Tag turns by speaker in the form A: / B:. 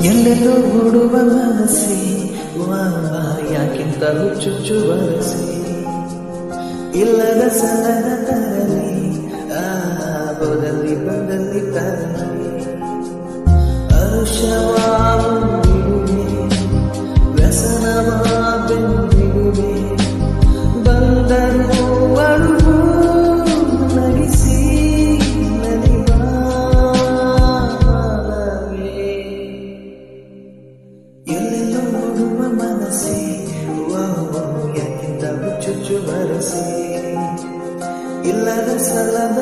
A: ಎಲ್ಲೆಲ್ಲೋ ಓಡುವ ಮನಸ್ಸೆ ಯಾಕಿಂತಲೂ ಚುಚ್ಚುವರಸೆ ಇಲ್ಲದ ಸಲದ ತರಲಿ ಬೋದಲ್ಲಿ ಬಂದಲ್ಲಿ ತರಲಿ ಅರುಷವಾಗುವೆ ವ್ಯಸನವ ಬೆಂದಿರುವೆ ಬಂದರು ಅಳುವು ನಗಿಸಿ ಎಲ್ಲೆಲ್ಲೋ ಓಡುವ ಮನಸ್ಸೆ ಯಾಕಿಂತ ಚುಚ್ಚು ಬರಸೆ ಇಲ್ಲದ ಸಲದ